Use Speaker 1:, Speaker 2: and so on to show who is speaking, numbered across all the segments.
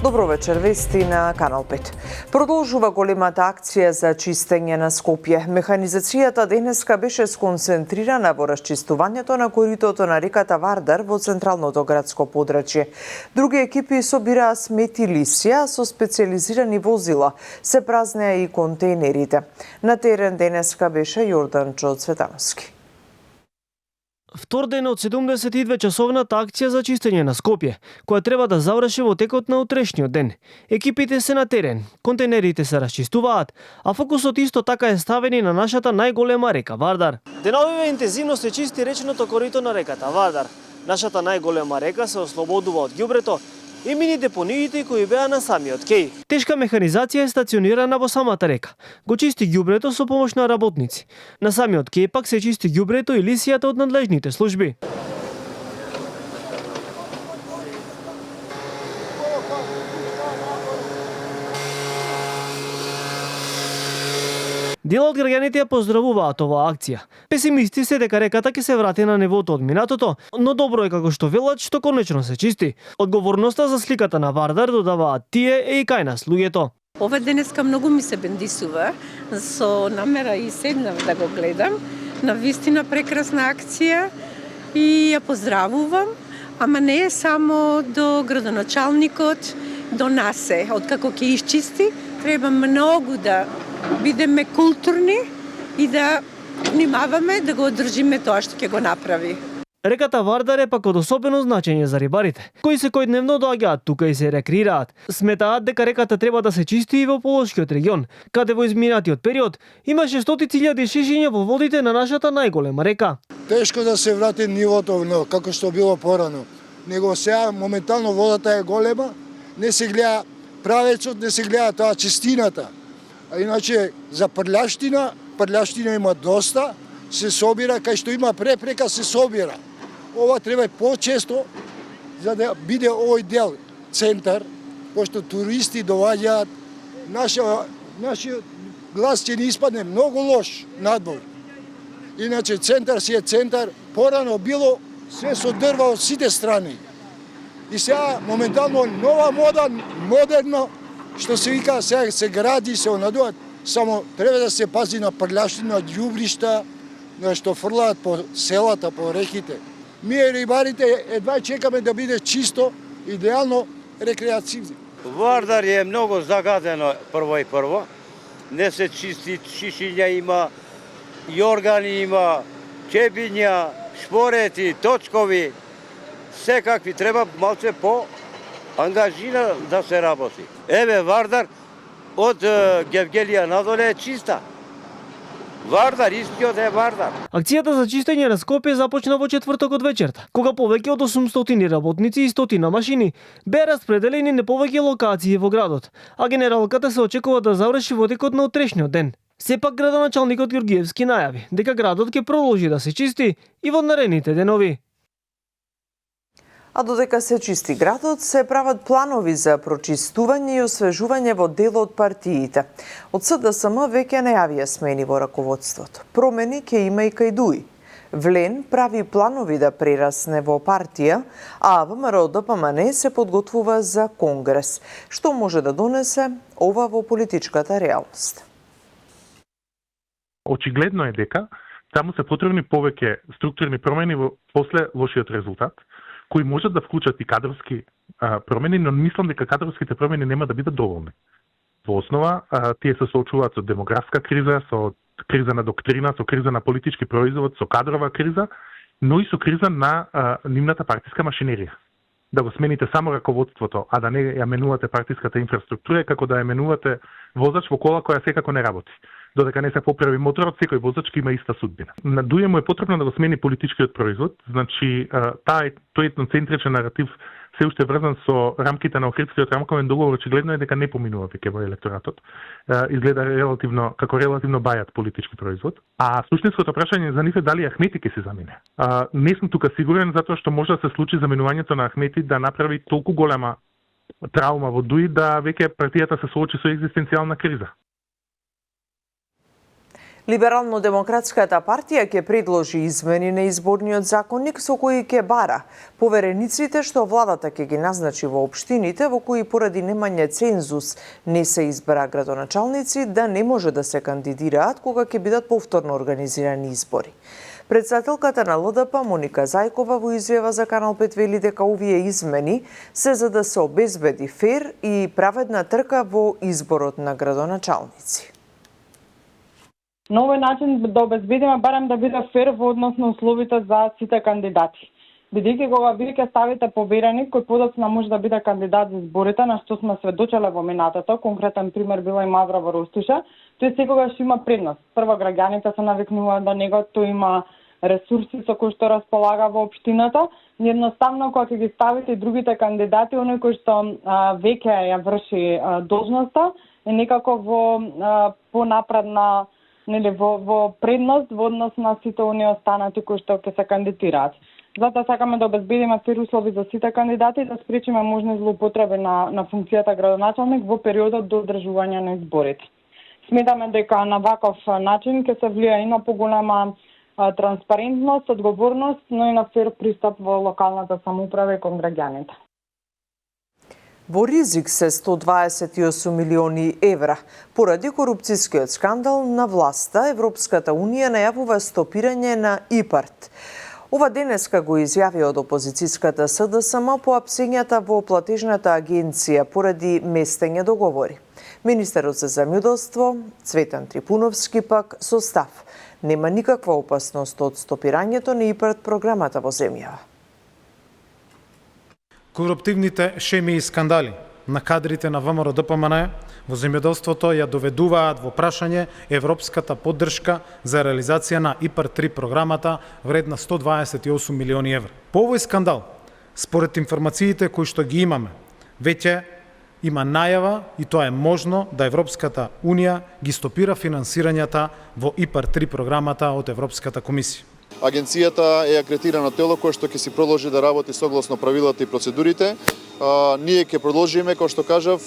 Speaker 1: Добро вечер, вести на Канал 5. Продолжува големата акција за чистење на Скопје. Механизацијата денеска беше сконцентрирана во расчистувањето на коритото на реката Вардар во централното градско подрачје. Други екипи собираа смети лисја со специализирани возила. Се празнеа и контейнерите. На терен денеска беше Јорданчо Цветановски.
Speaker 2: Втор ден од 72-часовната акција за чистење на Скопје, која треба да заврши во текот на утрешниот ден. Екипите се на терен, контейнерите се расчистуваат, а фокусот исто така е ставен и на нашата најголема река Вардар. Деновиве интензивно се чисти речното корито на реката Вардар. Нашата најголема река се ослободува од ѓубрето и мини депониите кои беа на самиот кеј. Тешка механизација е стационирана во самата река. Го чисти ѓубрето со помош на работници. На самиот кеј пак се чисти ѓубрето и лисијата од надлежните служби. Дел од граѓаните ја поздравуваат оваа акција. Песимисти се дека реката ќе се врати на нивото од минатото, но добро е како што велат што конечно се чисти. Одговорноста за сликата на Вардар додаваат тие е и кај нас луѓето.
Speaker 3: Ова денеска многу ми се бендисува, со намера и седнав да го гледам. Навистина прекрасна акција и ја поздравувам, ама не е само до градоначалникот, до нас е. Откако ќе исчисти, треба многу да бидеме културни и да внимаваме да го одржиме тоа што ќе го направи.
Speaker 2: Реката Вардар е пак од особено значење за рибарите, кои секојдневно доаѓаат тука и се рекреираат. Сметаат дека реката треба да се чисти и во Полошкиот регион, каде во изминатиот период имаше стотици илјади шишиња во водите на нашата најголема река.
Speaker 4: Тешко да се врати нивото, но како што било порано. Него сега моментално водата е голема, не се гледа правецот, не се гледа таа чистината. А иначе за прљаштина има доста, се собира, кај што има препрека се собира. Ова треба почесто за да биде овој дел центар, пошто туристи доаѓаат, нашиот глас ќе ни испадне многу лош надвор. Иначе центар си е центар, порано било све со дрва од сите страни. И сега моментално нова мода, модерно, што се вика, сега се гради, се онадуваат, само треба да се пази на прљаштина, ѓубришта, што фрлаат по селата, по реките. Ние рибарите едва чекаме да биде чисто, идеално рекреативно.
Speaker 5: Вардар е многу загадено прво. Не се чисти, шишиња има, јоргани има, чебиња, шпорети, точкови, секакви. Треба малце по ангажира да се работи. Еве Вардар од Гевгелија надоле е чиста. Вардар, истиот е Вардар.
Speaker 2: Акцијата за чистење на Скопје започна во четвртокот вечерта, кога повеќе од 800 работници и 100 машини беа распределени на повеќе локации во градот, а генералката се очекува да заврши во текот на утрешниот ден. Сепак градоначалникот Ѓоргиевски најави дека градот ќе продолжи да се чисти и во наредните денови.
Speaker 1: А додека се чисти градот, се прават планови за прочистување и освежување во дел од партиите. Од СДСМ веќе најавија смени во раководството. Промени ќе има и кај ДУИ. Влен прави планови да прерасне во партија, а ВМРО-ДПМН се подготвува за конгрес. Што може да донесе ова во политичката реалност?
Speaker 6: Очигледно е дека таму се потребни повеќе структурни промени после лошиот резултат, кои можат да вклучат и кадровски промени, но мислам дека кадровските промени нема да бидат доволни. Во основа, тие се соочуваат со демографска криза, со криза на доктрина, со криза на политички производ, со кадрова криза, но и со криза на нивната партиска машинерија. Да го смените само раководството, а да не ја менувате партиската инфраструктура, како да ја менувате возач во кола која секако не работи. Додека не се поправи моторот, секој возач има иста судбина. На ДУИ му е потребно да го смени политичкиот производ, значи тој етноцентричен наратив се уште врзан со рамките на Охридскиот рамковен договор, очигледно е дека не поминува веќе во електоратот. Изгледа релативно бајат политички производ. А суштинското прашање за нив е дали Ахмети ќе се замине. Не сум тука сигурен, затоа што може да се случи заменувањето на Ахмети да направи толку голема траума во ДУИ да веќе партијата се соочи со екзистенцијална криза.
Speaker 1: Либерално-демократската партија ќе предложи измени на изборниот законник со кои ќе бара поверениците што владата ќе ги назначи во општините во кои поради немање цензус не се избра градоначалници да не може да се кандидираат кога ќе бидат повторно организирани избори. Председателката на ЛДП Моника Зајкова во изјава за Канал 5 вели дека овие измени се за да се обезбеди фер и праведна трка во изборот на градоначалници.
Speaker 7: На овој начин да обезбедиме барем да биде фер во однос на условите за сите кандидати. Бидејќи кога вие ќе ставите повереник кој подоцна може да биде кандидат за изборите, на што сме сведочеле во минатото, конкретен пример била и Мавра во Ростиша, тој секогаш има предност. Прво граѓаните се навикнуваат на него, тој има ресурси со кои што располага во општината. Едноставно кога ќе ги ставите и другите кандидати, оној кој што веќе ја врши должноста, е некако во понапредна во предност во однос на сите оние останати кои што ќе се кандидираат. Затоа сакаме да обезбедиме фер услови за сите кандидати и да спречиме можни злоупотреби на функцијата градоначалник во периодот до одржување на изборите. Сметаме дека на ваков начин ќе се влија и на поголема транспарентност, одговорност, но и на фер пристап во локалната самоуправа и кон граѓаните.
Speaker 1: Во ризик се 128 милиони евра. Поради корупцијскиот скандал на власта, Европската Унија најавува стопирање на ИПАРТ. Ова денеска го изјави од опозицијската СДСМ по апсењата во платежната агенција поради местење договори. Министерот за земјоделство Цветан Трипуновски пак со став: нема никаква опасност од стопирањето на ИПАРТ програмата во земјава.
Speaker 8: Коруптивните шеми и скандали на кадрите на ВМРО-ДПМН во земјоделството ја доведуваат во прашање европската поддршка за реализација на ИПАРТ 3 програмата вредна 128 милиони евра. По овој скандал, според информациите кои што ги имаме, веќе има најава и тоа е можно да Европската Унија ги стопира финансирањата во ИПАРТ 3 програмата од Европската комисија.
Speaker 9: Агенцијата е акредитирано тело кое што ќе си продолжи да работи согласно правилата и процедурите. Ние ќе продолжиме, како што кажав,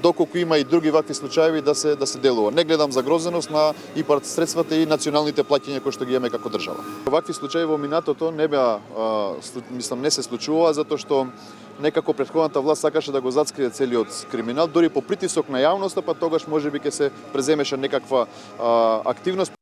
Speaker 9: доколку има и други вакви случаи да се делува. Не гледам загрозеност на ИПАРТ средствата и националните плаќања кои што ги имаме како држава. Вакви случаи во минатото не се случува затоа што некако претходната власт сакаше да го зацкрие целиот криминал, дури по притисок на јавноста, па тогаш можеби ќе се преземеше некаква активност.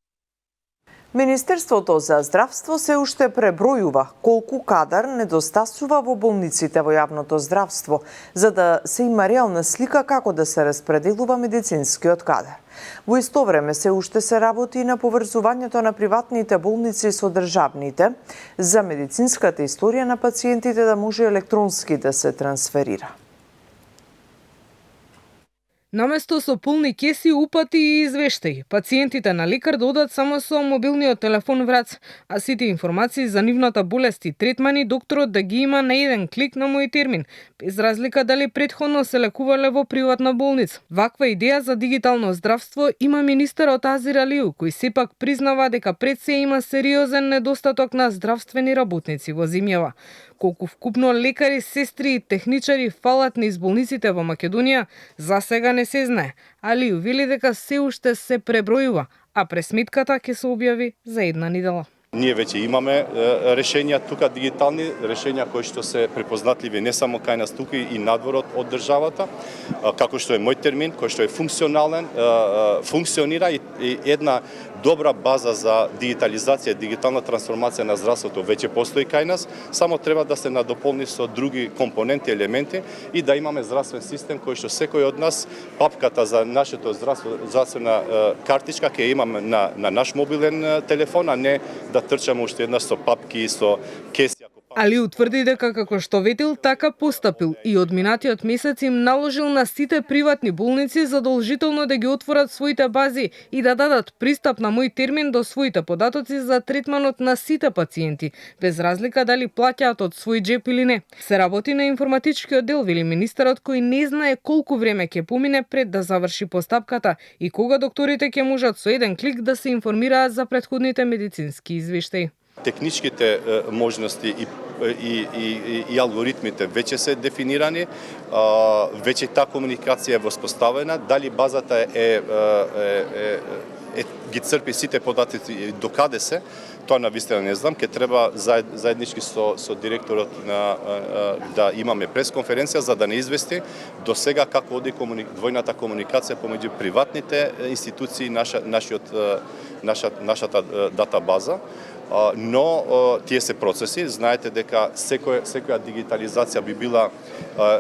Speaker 1: Министерството за здравство се уште пребројува колку кадар недостасува во болниците во јавното здравство, за да се има реална слика како да се распределува медицинскиот кадар. Во исто време се уште се работи и на поврзувањето на приватните болници со државните, за медицинската историја на пациентите да може електронски да се трансферира.
Speaker 10: Наместо со полни кеси, упати и извештаи, пациентите на лекар да одат само со мобилниот телефон врац, а сите информации за нивната болест и третмани докторот да ги има на еден клик на мој термин, без разлика дали претходно се лекувале во приватна болница. Ваква идеја за дигитално здравство има министерот Азир Алиу, кој сепак признава дека пред се има сериозен недостаток на здравствени работници во земјава. Колку вкупно лекари, сестри и техничари фалат низ болниците во Македонија, за сега не се знае. Алиу вели дека се уште се пребројува, а пресметката ќе се објави за една недела.
Speaker 11: Ние веќе имаме решенја тука, дигитални решенја кои што се препознатливи не само кај нас тука и надворот од државата, како што е мој термин, кој што е функционален, функционира и една добра база за дигитализација, дигитална трансформација на здравството веќе постои кај нас, само треба да се надополни со други компоненти, елементи и да имаме здравствен систем кој што секој од нас папката за нашето здравствена картичка ќе имаме на наш мобилен телефон, а не да трчаме уште еднаш со папки и со кеси.
Speaker 10: Али утврди дека како што ветил, така постапил и од минатиот месец им наложил на сите приватни болници задолжително да ги отворат своите бази и да дадат пристап на мој термин до своите податоци за третманот на сите пациенти, без разлика дали плаќаат од свој джеп или не. Се работи на информатичкиот дел, вели министерот, кој не знае колку време ќе помине пред да заврши постапката и кога докторите ќе можат со еден клик да се информираат за претходните медицински извештаи.
Speaker 11: Техничките можности и алгоритмите веќе се дефинирани, веќе таа комуникација е воспоставена, дали базата е ги црпи сите податоци до каде се, тоа навистина не знам, ќе треба заеднички со директорот да имаме пресконференција за да не извести до сега како оди двојната комуникација помеѓу приватните институции и нашата дата база. Но тие се процеси, знаете дека секоја дигитализација би била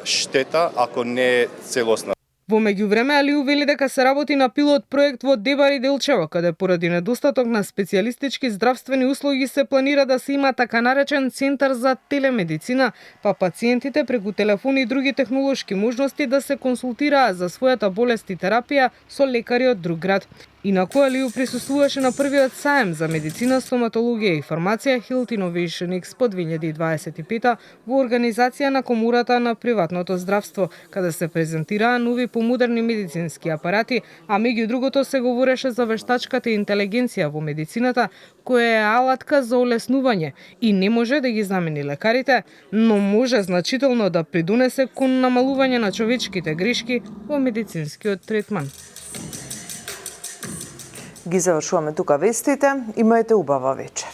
Speaker 11: штета ако не е целосна.
Speaker 10: Во меѓувреме Алиу вели дека се работи на пилот проект во Дебар и Делчево, каде поради недостаток на специјалистички здравствени услуги се планира да се има така наречен центар за телемедицина, па пациентите преку телефони и други технолошки можности да се консултираат за својата болест и терапија со лекари од друг град. Инаку Алиу присуствуваше на првиот саем за медицина, стоматологија и фармација Health Innovation Expo 2025 во организација на Комората на приватното здравство, каде се презентираа нови помодерни медицински апарати, а меѓу другото се говореше за вештачката интелигенција во медицината, која е алатка за олеснување и не може да ги замени лекарите, но може значително да придонесе кон намалување на човечките грешки во медицинскиот третман.
Speaker 1: Ги завршуваме тука вестите. Имајте убава вечер.